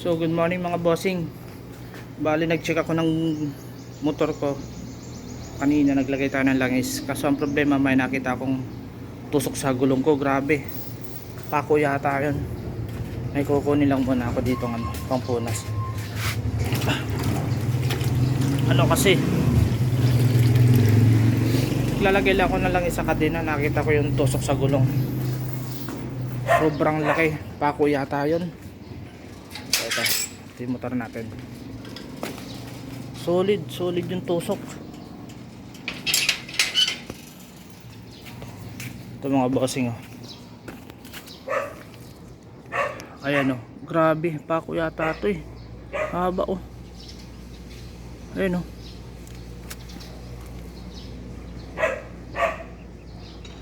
So good morning mga bossing. Bali nag-check ako ng motor ko. Kanina naglagay tayo ng langis. Kaso ang problema, may nakita akong tusok sa gulong ko. Grabe. Pako yata yun. May kukunin lang muna ako dito ng pampunas. Ano kasi, lalagay lang ako ng langis sa kadena. Nakita ko yung tusok sa gulong. Sobrang laki. Pako yata yun. Ito yung motor natin. Solid yung tusok. Ito mga bossing, oh. Ayan, oh. Grabe, pako yata ito eh. Haba, oh. Ayan, oh.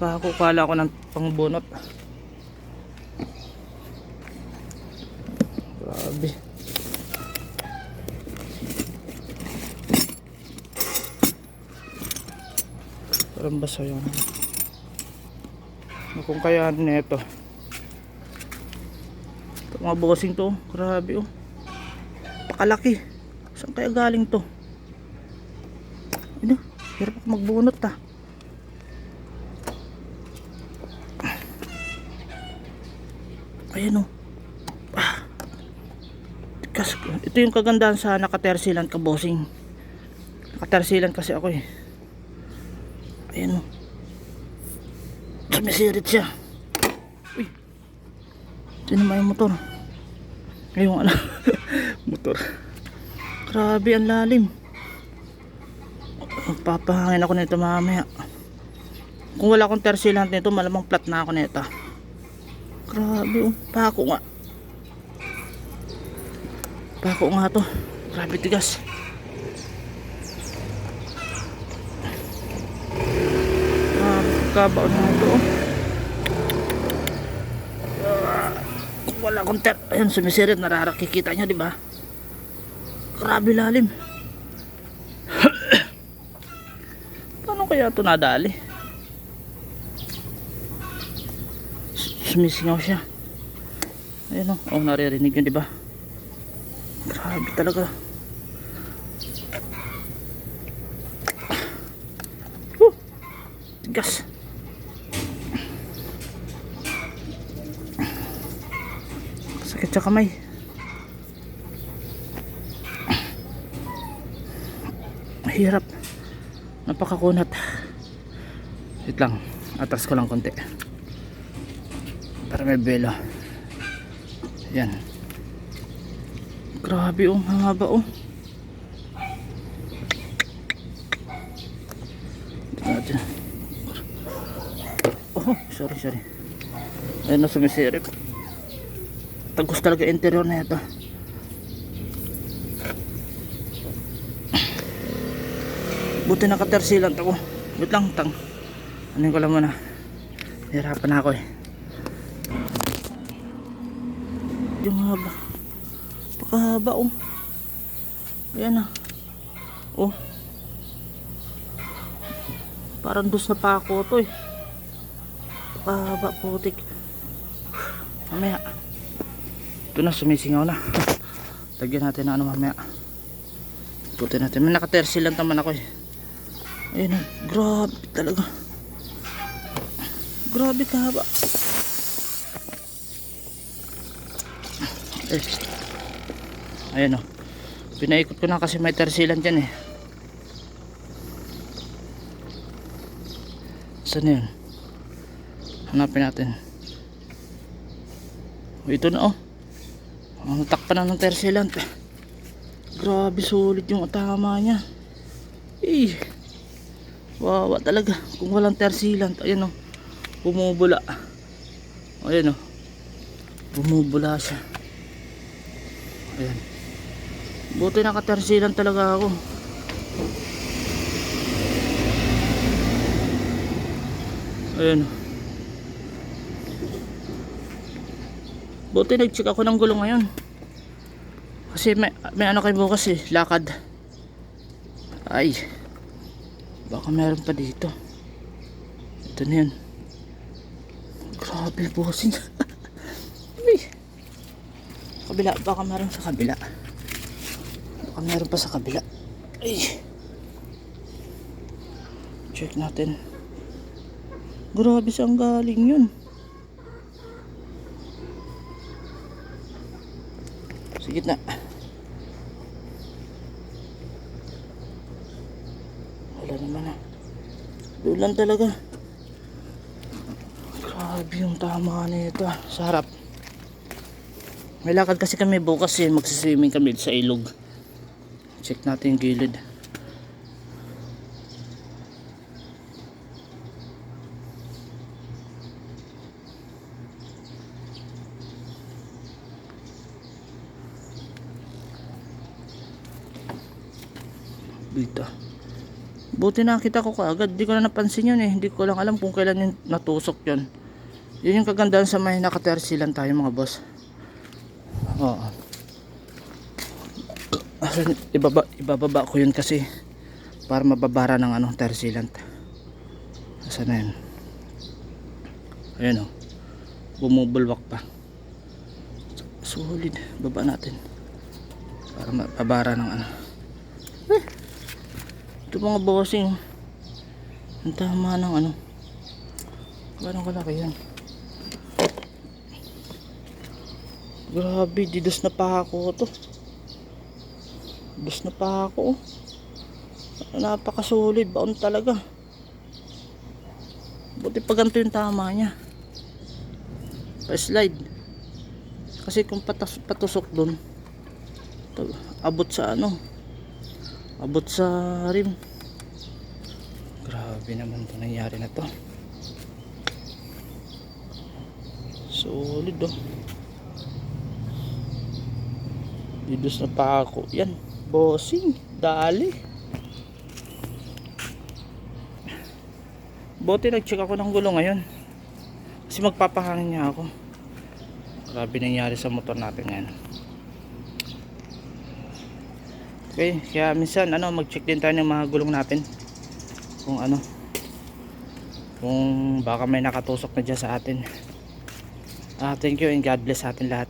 Pako, kala ko ng pangbunot. Grabe. Parang basa yun. Kung kaya nito. Ito mga bossing to. Grabe, oh. Pakalaki. Saan kaya galing to? Ano? Hirap magbunot, ah. Ayan, oh. Ito yung kagandahan sa nakatersilan ka, bossing. Nakatersilan kasi ako eh. Ayan, oh. Sumisirit siya. Uy. Ito naman yung motor. Ayun, ano. Motor. Grabe, ang lalim. Papahangin ako nito mamaya. Kung wala akong tersilan nito, malamang flat na ako nito. Grabe, oh. Pako nga. Pako nga to. Grabe tigas. Kabaon na ito, oh. Wala akong ayun, sumisirit. Nararakikita nyo, diba? Grabe lalim. Paano kaya ito nadali? Sumisingaw siya. Ayun, oh. Oh, naririnig yun, diba? Grabe talaga. Tigas. Sakit sa kamay. Mahirap. Napakakunat. Wait lang. Atras ko lang konti. Para may belo. Yan. Grabe, oh. Haba, oh. Oh, sorry. Ayun na, sumisirip. Tagos talaga interior na ito. Buti nakatersilan ako. Wait lang, anin ko lang muna. Hirapan na ako eh. Yung haba. Pakahaba, oh. Ayan na. Oh. Parang dus na pa ako to eh. Pakahaba, putik. Mamaya. Ito na, sumisingaw na. Lagyan natin na ano mamaya. Putin natin. May nakatersilan naman ako eh. Ayun na. Grabe talaga. Grabe kahaba. Eh. Ayun o. Pinaikot ko na kasi may tersilan dyan eh. Saan na yun? Hanapin natin. O, ito na, oh. Natakpan na ng tersilan. Grabe, solid yung tama niya. Eh. Wawa talaga. Kung walang tersilan. Ayan, oh. Bumubula. Ayan, oh. Bumubula siya. Ayan. Buti nakatersilan talaga ako. Ayan. Buti nag-check ako ng gulong ngayon. Kasi may ano kayo bukas eh, lakad. Ay. Baka meron pa dito. Ito na yun. Grabe, bossing. Kabila, baka meron sa kabila. Baka meron pa sa kabila. Ay. Check natin. Grabe saan galing yun. Sa gitna. Wala naman ah. Doon lang talaga. Grabe yung tama nito ah. Sa harap. May lakad kasi kami bukas eh. Magsiswimming kami sa ilog. Check natin yung gilid. Dito. Buti nakita ko kaagad. Di ko na napansin yun eh. Hindi ko lang alam kung kailan yung natusok yun. Yun yung kagandahan sa may nakatersilan tayo mga boss. Oo. Ibababa ko yun kasi para mababara ng ano, tersilant. Asan na yun? Ayan o. Bumubulwak pa. Solid. Baba natin. Para mababara ng ano. Ito mga bossing. Ang tama ng ano. Gano'ng kalaki yan. Grabe, didos na pa ako to. Didos na pa ako. Napakasolid, baon talaga. Buti pa ganito yung tama niya. Pa-slide. Kasi kung patusok dun, abot sa ano, abot sa rim. Grabe naman ito nangyari na to. Solid oh. Didos na pa ako. Yan. Bossing. Dali. Buti nag-check ako ng gulo ngayon. Kasi magpapahangin niya ako. Grabe nangyari sa motor natin yan. Okay. Kaya minsan ano, mag-check din tayo ng mga gulong natin. Kung ano. Kung baka may nakatusok na dyan sa atin. Thank you and God bless sa atin lahat.